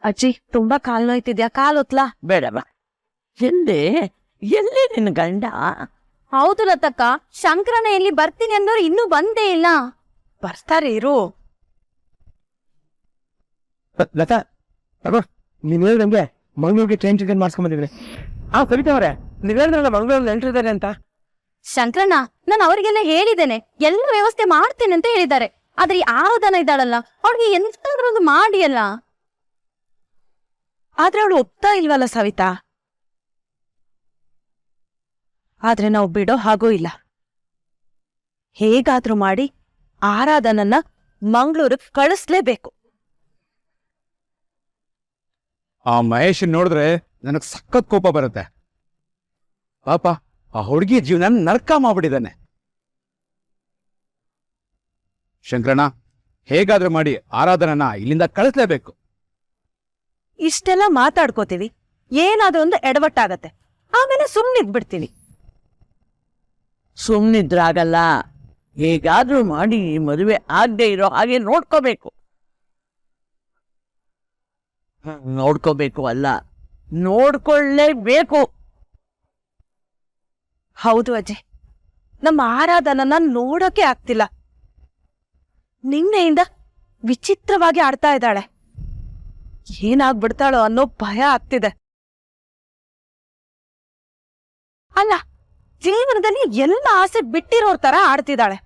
ಅಜ್ಜಿ ತುಂಬಾ ಕಾಲ್ ನೋಯ್ತಿದ್ಯಾ, ಕಾಲ್ ಒತ್ಲಾ? ಬೇಡಮ್ಮ. ಎಲ್ಲಿ ಎಲ್ಲಿ ನಿನ್ನ ಗಂಡ? ಹೌದು ಲತಕ್ಕ, ಶಂಕರನ ಎಲ್ಲಿ ಬರ್ತೀನಿ ಅಂದವ್ರು ಇನ್ನೂ ಬಂದೇ ಇಲ್ಲ. ಬರ್ತಾರೆ ಇರು. ಲತಾ ಅಗೋ, ನೀವ್ ಹೇಳಿದ್ರೆ ನಮ್ಗೆ ಮಂಗ್ಳೂರ್ಗೆ ಟ್ರೈನ್ ಟಿಕೆಟ್ ಮಾಡ್ಸ್ಕೊಂಡ್ ಬಂದಿದ್ರಿ. ಸವಿತಾ ಅವರೇ, ನೀವ್ ಹೇಳಿದ್ರಲ್ಲ ಮಂಗ್ಳೂರಲ್ಲಿ ನೆಂಟ್ರಿದ್ದಾರೆ ಅಂತ. ಶಂಕರಣ್ಣ, ನಾನು ಅವ್ರಿಗೆಲ್ಲ ಹೇಳಿದ್ದೇನೆ, ಎಲ್ಲ ವ್ಯವಸ್ಥೆ ಮಾಡ್ತೇನೆ ಅಂತ ಹೇಳಿದ್ದಾರೆ. ಆದ್ರೆ ಈ ಆರಾಧನ ಇದ್ದಾಳಲ್ಲ, ಅವ್ಳಿಗೆ ಎಂತಾದ್ರೂ ಒಂದು ಮಾಡಿಯಲ್ಲ. ಆದ್ರೆ ಅವಳು ಒಪ್ತಾ ಇಲ್ವಲ್ಲ ಸವಿತಾ. ಆದ್ರೆ ನಾವು ಬಿಡೋ ಹಾಗೂ ಇಲ್ಲ. ಹೇಗಾದ್ರೂ ಮಾಡಿ ಆರಾಧನನ್ನ ಮಂಗಳೂರಿಗೆ ಕಳಿಸ್ಲೇಬೇಕು. ಆ ಮಹೇಶ್ ನೋಡಿದ್ರೆ ನನಗ್ ಸಖತ್ ಕೋಪ ಬರುತ್ತೆ. ಪಾಪ ಆ ಹುಡುಗಿ ಜೀವನ ನರ್ಕ ಮಾಡ್ಬಿಟ್ಟಿದ್ದಾನೆ. ಶಂಕರಣ್ಣ, ಹೇಗಾದ್ರೂ ಮಾಡಿ ಆರಾಧನನ ಇಲ್ಲಿಂದ ಕಳಿಸ್ಲೇಬೇಕು. ಇಷ್ಟೆಲ್ಲ ಮಾತಾಡ್ಕೋತೀವಿ, ಏನಾದ್ರೂ ಒಂದು ಎಡವಟ್ಟಾಗತ್ತೆ, ಆಮೇಲೆ ಸುಮ್ಮನಿದ್ಬಿಡ್ತೀವಿ. ಸುಮ್ಮನಿದ್ರಾಗಲ್ಲ, ಹೇಗಾದ್ರೂ ಮಾಡಿ ಈ ಮದುವೆ ಆಗದೆ ಇರೋ ಹಾಗೆ ನೋಡ್ಕೋಬೇಕು. ನೋಡ್ಕೋಬೇಕು ಅಲ್ಲ, ನೋಡ್ಕೊಳ್ಳೇಬೇಕು. ಹೌದು ಅಜ್ಜಿ, ನಮ್ಮ ಆರಾಧನನ್ನ ನೋಡೋಕೆ ಆಗ್ತಿಲ್ಲ. ನಿನ್ನೆಯಿಂದ ವಿಚಿತ್ರವಾಗಿ ಆಡ್ತಾ ಇದ್ದಾಳೆ. ಏನಾಗ್ಬಿಡ್ತಾಳೋ ಅನ್ನೋ ಭಯ ಆಗ್ತಿದೆ. ಅಲ್ಲ, ಜೀವನದಲ್ಲಿ ಎಲ್ಲ ಆಸೆ ಬಿಟ್ಟಿರೋರ್ ತರ ಆಡ್ತಿದ್ದಾಳೆ.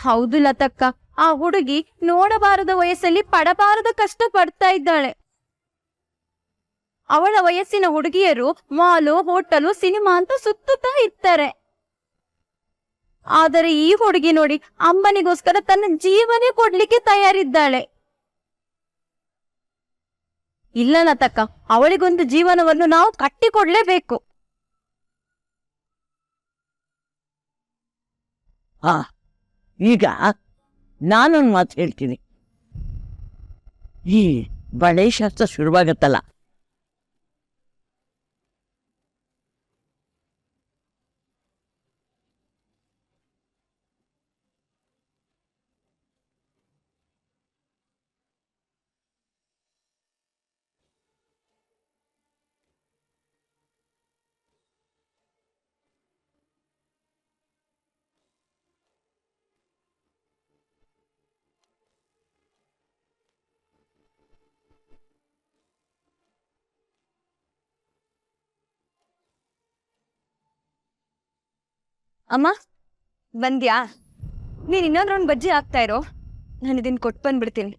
ಹೌದು ಲತಕ್ಕ, ಆ ಹುಡುಗಿ ನೋಡಬಾರದ ವಯಸ್ಸಲ್ಲಿ ಪಡಬಾರದ ಕಷ್ಟ ಪಡ್ತಾ ಇದ್ದಾಳೆ. ಅವಳ ವಯಸ್ಸಿನ ಹುಡುಗಿಯರು ಮಾಲು, ಹೋಟೆಲು, ಸಿನಿಮಾ ಅಂತ ಸುತ್ತುತ್ತಾ ಇರ್ತಾರೆ. ಆದರೆ ಈ ಹುಡುಗಿ ನೋಡಿ, ಅಮ್ಮನಿಗೋಸ್ಕರ ತನ್ನ ಜೀವನೇ ಕೊಡ್ಲಿಕ್ಕೆ ತಯಾರಿದ್ದಾಳೆ. ಇಲ್ಲ ಲತಕ್ಕ, ಅವಳಿಗೊಂದು ಜೀವನವನ್ನು ನಾವು ಕಟ್ಟಿಕೊಡ್ಲೇಬೇಕು. ಈಗ ನಾನೊಂದು ಮಾತು ಹೇಳ್ತೀನಿ. ಈ ಬಳೆ ಶಾಸ್ತ್ರ ಶುರುವಾಗತ್ತಲ್ಲ, ಅಮ್ಮ ಬಂದ್ಯಾ? ನೀನ್ ಇನ್ನೊಂದ್ ರೌಂಡ್ ಬಜ್ಜಿ ಹಾಕ್ತಾ ಇರೋ, ನಾನು ಇದನ್ ಕೊಟ್ಟು ಬಂದ್ಬಿಡ್ತೀನಿ.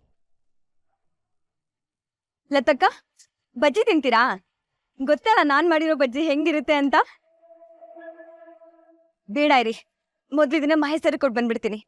ಲತಕ್ಕ, ಬಜ್ಜಿ ತಿಂತೀರಾ? ಗೊತ್ತಲ್ಲ ನಾನ್ ಮಾಡಿರೋ ಬಜ್ಜಿ ಹೆಂಗಿರುತ್ತೆ ಅಂತ. ಬೇಡ ಇರಿ, ಮೊದ್ಲು ಇದನ್ನ ಮಹೇಶರಿಗೆ ಕೊಟ್ಟು ಬಂದ್ಬಿಡ್ತೀನಿ.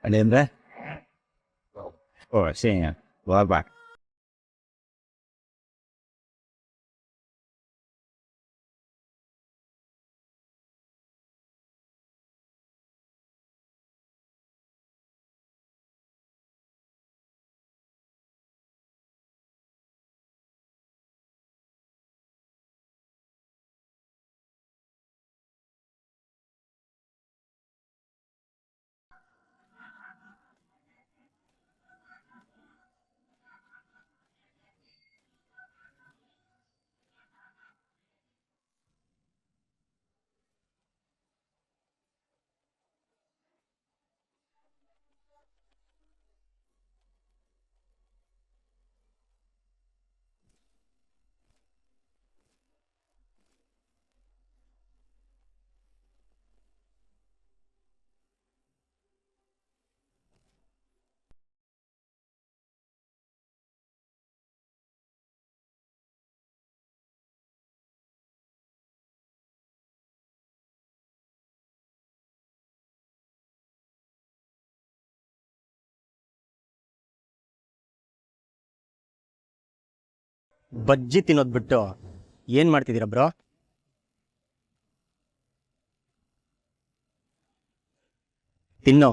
ಅದೇಂದ್ರೆ ಬಾ. ಬಜ್ಜಿ ತಿನ್ನೋದ್ ಬಿಟ್ಟು ಏನ್ ಮಾಡ್ತಿದ್ದೀರಾ ಬ್ರೋ? ತಿನ್ನೋ.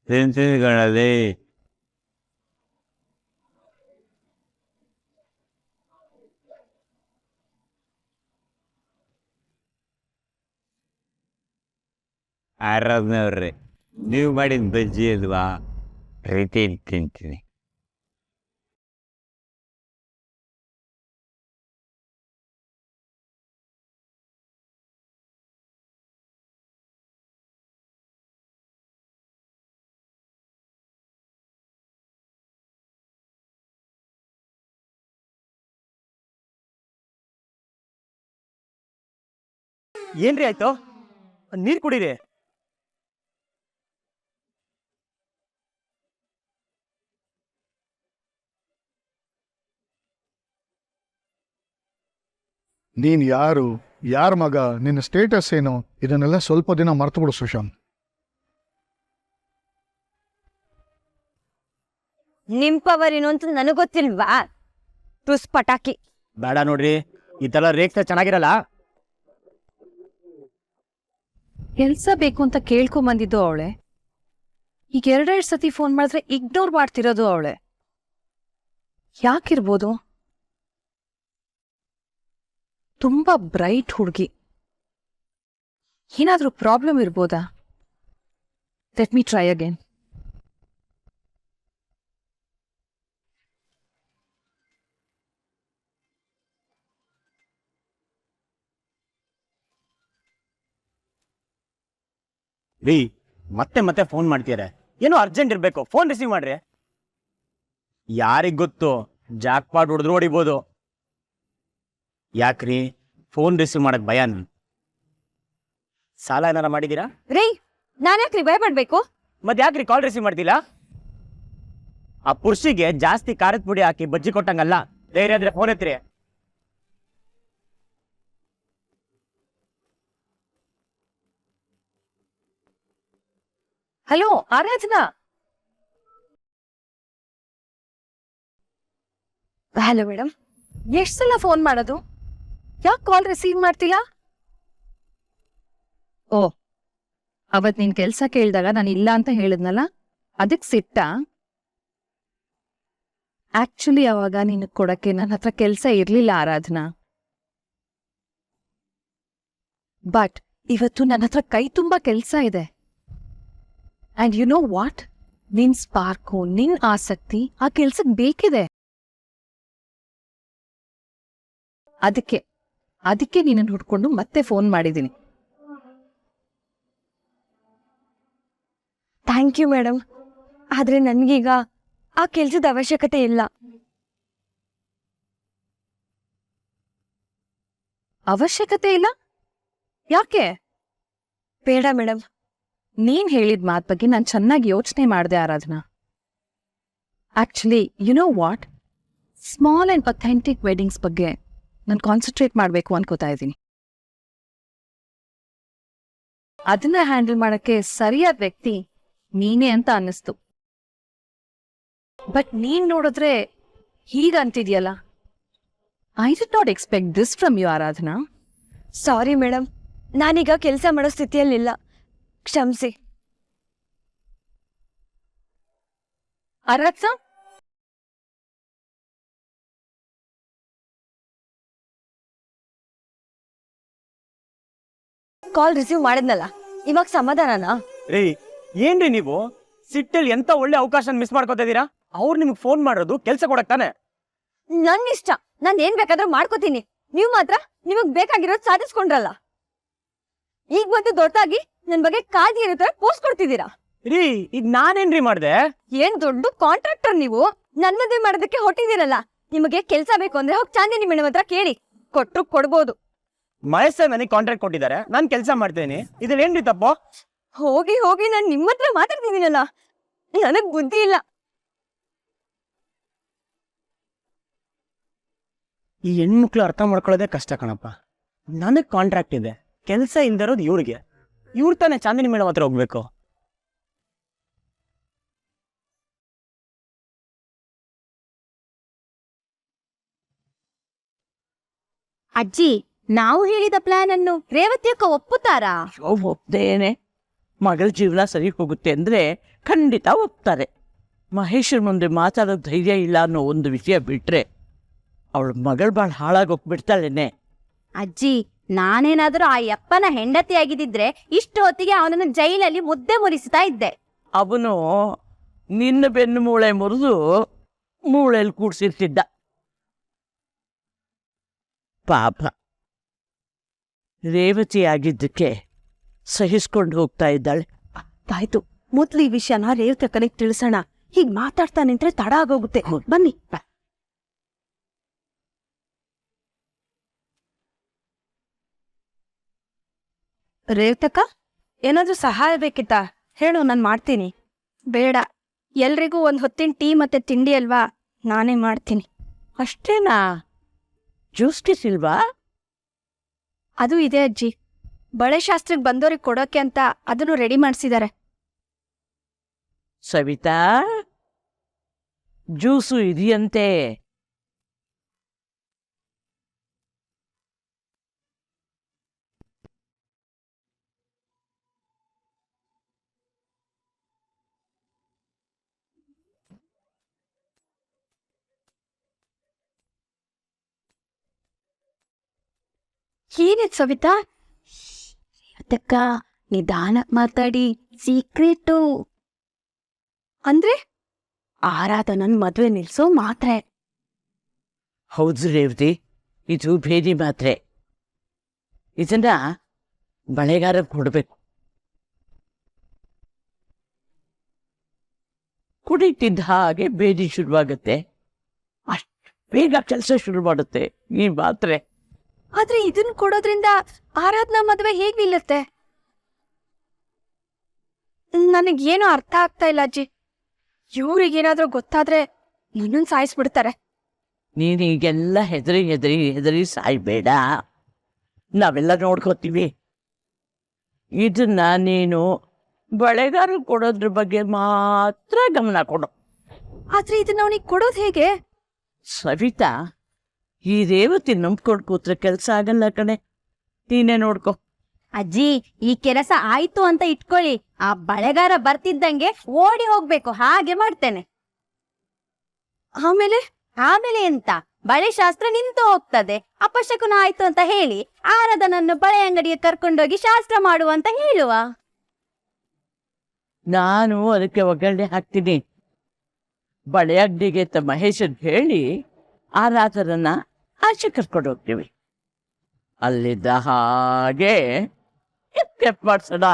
ತಿಂತಿಗಳಲ್ಲಿ ಆರಾಧನವ್ರಿ, ನೀವು ಮಾಡಿದ ಬಜ್ಜಿ ಅಲ್ವಾ, ಪ್ರೀತಿ ತಿಂತೀನಿ. ಏನ್ರಿ ಆಯ್ತು? ನೀರ್ ಕುಡೀರಿ. ನೀನ್ ಯಾರು, ಯಾರ ಮಗ, ನಿನ್ನ ಸ್ಟೇಟಸ್ ಏನು, ಇದನ್ನೆಲ್ಲ ಸ್ವಲ್ಪ ದಿನ ಮರ್ತು ಬಿಡು ಸುಶಾಂತ್. ನಿಮ್ ಪವರ್ ಏನು ಅಂತ ನನಗ್ ಗೊತ್ತಿಲ್ವಾ? ತುಸ್ ಪಟಾಕಿ. ಬೇಡ ನೋಡ್ರಿ, ಈ ತರ ರೇಖೆ ಚೆನ್ನಾಗಿರಲ್ಲ. ಕೆಲ್ಸ ಬೇಕು ಅಂತ ಕೇಳ್ಕೊಂಬಂದಿದ್ದು ಅವಳೆ. ಈಗ 2 ಸತಿ ಫೋನ್ ಮಾಡಿದ್ರೆ ಇಗ್ನೋರ್ ಮಾಡ್ತಿರೋದು ಅವಳೆ. ಯಾಕಿರ್ಬೋದು? ತುಂಬಾ ಬ್ರೈಟ್ ಹುಡುಗಿ. ಏನಾದ್ರೂ ಪ್ರಾಬ್ಲಮ್ ಇರ್ಬೋದಾ? Let me try again. ರೀ, ಮತ್ತೆ ಮತ್ತೆ ಫೋನ್ ಮಾಡ್ತೀರಾ? ಏನೋ ಅರ್ಜೆಂಟ್ ಇರ್ಬೇಕು, ಫೋನ್ ರಿಸೀವ್ ಮಾಡ್ರಿ. ಯಾರಿಗ್ ಗೊತ್ತು, ಜಾಕ್ ಪಾಟ್ ಹೊಡೆದ್ರು ಹೊಡಿಬೋದು. ಯಾಕ್ರಿ ಫೋನ್ ರಿಸೀವ್ ಮಾಡಕ್ ಭಯ? ಸಾಲ ಏನಾರ ಮಾಡಿದೀರಾ? ರೀ, ನಾನ್ಯಾಕ್ರಿ ಭಯ ಪಡ್ಬೇಕು? ಮತ್ತೆ ಯಾಕ್ರಿ ಕಾಲ್ ರಿಸೀವ್ ಮಾಡ್ತಿಲ್ಲ? ಆ ಪುರುಷಿಗೆ ಜಾಸ್ತಿ ಖಾರದ ಪುಡಿ ಹಾಕಿ ಬಜ್ಜಿ ಕೊಟ್ಟಂಗಲ್ಲ. ಧೈರ್ಯ ಇದ್ರೆ ಫೋನ್ ಎತ್ತಿರಿ. ಹಲೋ ಆರಾಧನಾ. Hello madam. ಎಷ್ಟ್ ಸಲ ಫೋನ್ ಮಾಡೋದು? ಯಾಕೆ ಕಾಲ್ ರಿಸೀವ್ ಮಾಡ್ತಿಲ್ಲ? ಓ, ಅವತ್ ನೀನ್ ಕೆಲ್ಸ ಕೇಳಿದಾಗ ನಾನು ಇಲ್ಲ ಅಂತ ಹೇಳಿದ್ನಲ್ಲ, ಅದಕ್ ಸಿಟ್ಟ? ಆಕ್ಚುಲಿ ಅವಾಗ ನಿನಗ್ ಕೊಡಕ್ಕೆ ನನ್ನ ಹತ್ರ ಕೆಲ್ಸ ಇರ್ಲಿಲ್ಲ ಆರಾಧನಾ. ಬಟ್ ಇವತ್ತು ನನ್ನ ಹತ್ರ ಕೈ ತುಂಬಾ ಕೆಲ್ಸ ಇದೆ. And you know what? ನಿನ್ ಸ್ಪಾರ್ಕು, ನಿನ್ ಆಸಕ್ತಿ ಆ ಕೆಲ್ಸಕ್ ಬೇಕಿದೆ. ಅದಕ್ಕೆ ನಿನ್ನನ್ನು ಹುಡ್ಕೊಂಡು ಮತ್ತೆ ಫೋನ್ ಮಾಡಿದ್ದೀನಿ. Thank you madam. ಆದ್ರೆ ನನ್ಗೀಗ ಆ ಕೆಲ್ಸದ ಅವಶ್ಯಕತೆ ಇಲ್ಲ. ಅವಶ್ಯಕತೆ ಇಲ್ಲ? ಯಾಕೆ? ಬೇಡ ಮೇಡಮ್. ನೀನ್ ಹೇಳಿದ ಮಾತ್ ಬಗ್ಗೆ ನಾನು ಚೆನ್ನಾಗಿ ಯೋಚನೆ ಮಾಡಿದೆ Aradhana. Actually you know what? Small and authentic weddings ಬಗ್ಗೆ ನಾನು ಕಾನ್ಸಂಟ್ರೇಟ್ ಮಾಡಬೇಕು ಅನ್ಕೋತಾ ಇದ್ದೀನಿ. ಅದನ್ನ ಹ್ಯಾಂಡಲ್ ಮಾಡಕ್ಕೆ ಸರಿಯಾದ ವ್ಯಕ್ತಿ ನೀನೇ ಅಂತ ಅನ್ನಿಸ್ತು. ಬಟ್ ನೀನ್ ನೋಡಿದ್ರೆ ಹೀಗಂತಿದ್ಯಲ್ಲ. I did not expect this from you Aradhana. Sorry madam, ನಾನೀಗ ಕೆಲಸ ಮಾಡೋ ಸ್ಥಿತಿಯಲ್ಲಿಲ್ಲ, ಕ್ಷಮಿಸಿ. ಆರಾಧನಾ, ಕಾಲ್ ರಿಸೀವ್ ಮಾಡಿದ್ನಲ್ಲ, ಇವಾಗ ಸಮಾಧಾನನಾ? ರೀ, ಏನ್ರಿ ನೀವು ಸಿಟ್ಟಲ್ಲಿ ಎಂತ ಒಳ್ಳೆ ಅವಕಾಶ ಮಿಸ್ ಮಾಡ್ಕೋತಾ ಇದೀರಾ? ಅವ್ರು ನಿಮ್ಗೆ ಫೋನ್ ಮಾಡೋದು ಕೆಲ್ಸ ಕೊಡಕ್ ತಾನೆ. ನನ್ ಇಷ್ಟ, ನಾನ್ ಏನ್ ಬೇಕಾದ್ರೂ ಮಾಡ್ಕೋತೀನಿ. ನೀವ್ ಮಾತ್ರ ನಿಮಗ್ ಬೇಕಾಗಿರೋದು ಸಾಧಿಸ್ಕೊಂಡ್ರಲ್ಲ. ಈಗ ಬಂದು ದೊಡ್ಡದಾಗಿ ನನ್ ಬಗ್ಗೆ ಕಾಳಜಿ ಇರೋ ತರ ಪೋಸ್ಟ್ ಕೊಡ್ತಿದ್ದೀರಾ. ರೀ, ಈಗ ನಾನೇನ್ರಿ ಮಾಡ್ದೆ? ಏನ್ ದೊಡ್ಡ ಕಾಂಟ್ರಾಕ್ಟರ್ ನೀವು. ನನ್ ಮದ್ವೆ ಮಾಡೋದಕ್ಕೆ ಹೊಟ್ಟಿದ್ದೀರಲ್ಲ. ನಿಮಗೆ ಕೆಲ್ಸ ಬೇಕು ಅಂದ್ರೆ ಹೋಗಿ ಚಾಂದಿನಿ ಮೇಡಮ್ ಹತ್ರ ಕೇಳಿ, ಕೊಟ್ರು ಕೊಡ್ಬೋದು. ಮಹೇಶ್ ನನಗೆ ಕಾಂಟ್ರಾಕ್ಟ್ ಕೊಟ್ಟಿದ್ದಾರೆ, ನಾನ್ ಕೆಲಸ ಮಾಡ್ತೇನೆ. ಇದ್ರಲ್ಲಿ ಏನ್ರಿ ತಪ್ಪು? ಹೋಗಿ ಹೋಗಿ ನಾನ್ ನಿಮ್ಮ ಹತ್ರ ಮಾತಾಡ್ತಿದ್ದೀನಲ್ಲ, ನನಗ್ ಬುದ್ಧಿ ಇಲ್ಲ. ಈ ಹೆಣ್ಮಕ್ಳು ಅರ್ಥ ಮಾಡ್ಕೊಳ್ಳೋದೇ ಕಷ್ಟ ಕಣಪ್ಪ. ನನಗ್ ಕಾಂಟ್ರಾಕ್ಟ್ ಇದೆ, ಕೆಲಸ ಇಲ್ದಿರೋದು ಇವ್ರಿಗೆ. ಇವ್ರು ತಾನೇ ಚಾಂದಿನಿ ಮೇಡಮ್ ಹತ್ರ ಹೋಗ್ಬೇಕು. ಅಜ್ಜಿ, ನಾವು ಹೇಳಿದ ಪ್ಲಾನ್ ಅನ್ನು ರೇವತಿ ಅಕ್ಕ ಒಪ್ಪುತ್ತಾರಾ? ಒಪ್ದೇನೆ ಮಗಳ ಜೀವನ ಸರಿ ಹೋಗುತ್ತೆ ಅಂದರೆ ಖಂಡಿತ ಒಪ್ತಾರೆ. ಮಹೇಶ್ವರ ಮುಂದೆ ಮಾತಾಡೋ ಧೈರ್ಯ ಇಲ್ಲ ಅನ್ನೋ ಒಂದು ವಿಷಯ ಬಿಟ್ಟರೆ ಅವಳ ಮಗಳು ಭಾಳ ಹಾಳಾಗೋಗ್ಬಿಡ್ತಾಳೇನೆ. ಅಜ್ಜಿ, ನಾನೇನಾದ್ರೂ ಆ ಯಪ್ಪನ ಹೆಂಡತಿ ಆಗಿದ್ದಿದ್ರೆ ಇಷ್ಟು ಹೊತ್ತಿಗೆ ಅವನನ್ನು ಜೈಲಲ್ಲಿ ಮುದ್ದೆ ಮುರಿಸ್ತಾ ಇದ್ದೆ. ಅವನು ನಿನ್ನ ಬೆನ್ನು ಮೂಳೆ ಮುರಿದು ಮೂಳೆಯಲ್ಲಿ ಕೂಡ್ಸಿರ್ತಿದ್ದ. ಪಾಪ ರೇವತಿ ಆಗಿದ್ದಕ್ಕೆ ಸಹಿಸ್ಕೊಂಡು ಹೋಗ್ತಾ ಇದ್ದಾಳೆ. ಆಯ್ತು, ಮೊದ್ಲು ಈ ವಿಷಯನ ರೇವತಿ ಅಕ್ಕನಿಗೆ ತಿಳಿಸೋಣ. ಹೀಗ್ ಮಾತಾಡ್ತಾ ನಿಂತ್ರೆ ತಡ ಆಗೋಗುತ್ತೆ. ಬನ್ನಿ. ರೇವತಕ್ಕ, ಏನಾದ್ರೂ ಸಹಾಯ ಬೇಕಿತ್ತಾ? ಹೇಳು, ನಾನು ಮಾಡ್ತೀನಿ. ಬೇಡ, ಎಲ್ರಿಗೂ ಒಂದ್ ಹೊತ್ತಿನ ಟೀ ಮತ್ತೆ ತಿಂಡಿ ಅಲ್ವಾ, ನಾನೇ ಮಾಡ್ತೀನಿ. ಅಷ್ಟೇನಾ? ಜ್ಯೂಸ್ ಇಲ್ವಾ? ಅದು ಇದೆ ಅಜ್ಜಿ. ಬಳೆ ಶಾಸ್ತ್ರಕ್ಕೆ ಬಂದೋರಿಗೆ ಕೊಡೋಕೆ ಅಂತ ಅದನ್ನು ರೆಡಿ ಮಾಡಿಸಿದ್ದಾರೆ. ಸವಿತಾ, ಜ್ಯೂಸು ಇದೆಯಂತೆ. ಏನಿದ್ ಸವಿತಾ? ಅದಕ್ಕ ನಿಧಾನಕ್ ಮಾತಾಡಿ, ಸೀಕ್ರೆಟು. ಅಂದ್ರೆ ಆರಾಧನನ್ ಮದ್ವೆ ನಿಲ್ಸೋ ಮಾತ್ರೆ. ಹೌದು ರೇವತಿ, ಇದು ಭೇದಿ ಮಾತ್ರೆ. ಇದನ್ನ ಬಳೆಗಾರಕ್ಕೆ ಕೊಡಬೇಕು. ಕುಡಿತಿದ್ದ ಹಾಗೆ ಭೇದಿ ಶುರುವಾಗುತ್ತೆ. ಅಷ್ಟು ಬೇಗ ಕೆಲಸ ಶುರು ಮಾಡುತ್ತೆ ಈ ಮಾತ್ರೆ. ಆದ್ರೆ ಇದನ್ ಕೊಡೋದ್ರಿಂದ ಆರಾಧನಾ ಮದ್ವೆ ಹೇಗ್ ನಿಲ್ಲುತ್ತೆ? ನನಗೇನು ಅರ್ಥ ಆಗ್ತಾ ಇಲ್ಲ ಅಜ್ಜಿ. ಇವ್ರಿಗೇನಾದ್ರೂ ಗೊತ್ತಾದ್ರೆ ನನ್ನನ್ನು ಸಾಯಿಸ್ಬಿಡ್ತಾರೆ. ನೀನೀಗೆಲ್ಲ ಹೆದರಿ ಸಾಯ್ಬೇಡ. ನಾವೆಲ್ಲ ನೋಡ್ಕೋತೀವಿ. ಇದನ್ನ ನೀನು ಬಳೆಗಾರ ಕೊಡೋದ್ರ ಬಗ್ಗೆ ಮಾತ್ರ ಗಮನ ಕೊಡು. ಆದ್ರೆ ಇದನ್ನ ಅವನಿಗೆ ಕೊಡೋದು ಹೇಗೆ? ಸವಿತಾ, ಈ ರೇವತಿ ನಂಬ್ಕೊಂಡು ಕೂತ್ರೆ ಕೆಲಸ ಆಗಲ್ಲ ಕಣೆ. ನೀನೇ ನೋಡ್ಕೊ. ಅಜ್ಜಿ, ಈ ಕೆಲಸ ಆಯ್ತು ಅಂತ ಇಟ್ಕೊಳ್ಳಿ, ಆ ಬಳೆಗಾರ ಬರ್ತಿದ್ದಂಗೆ ಓಡಿ ಹೋಗ್ಬೇಕು, ಹಾಗೆ ಮಾಡ್ತೇನೆ. ಆಮೇಲೆ ಎಂತ? ಬಳೆ ಶಾಸ್ತ್ರ ನಿಂತು ಹೋಗ್ತದೆ. ಅಪಶಕುನ ಆಯ್ತು ಅಂತ ಹೇಳಿ ಆರಾಧನನ್ನು ಬಳೆ ಅಂಗಡಿಗೆ ಕರ್ಕೊಂಡೋಗಿ ಶಾಸ್ತ್ರ ಮಾಡುವಂತ ಹೇಳುವ. ನಾನು ಅದಕ್ಕೆ ಒಗ್ಗರಣೆ ಹಾಕ್ತೀನಿ. ಬಳೆ ಅಂಗಡಿಗೆ ಮಹೇಶನ್ ಹೇಳಿ ಆರಾಧನನ್ನ ಆಚೆ ಕರ್ಕೊಂಡು ಹೋಗ್ತೀವಿ. ಅಲ್ಲಿದ್ದ ಹಾಗೆ ಎಸ್ಕೇಪ್ ಮಾಡ್ಸೋಣ.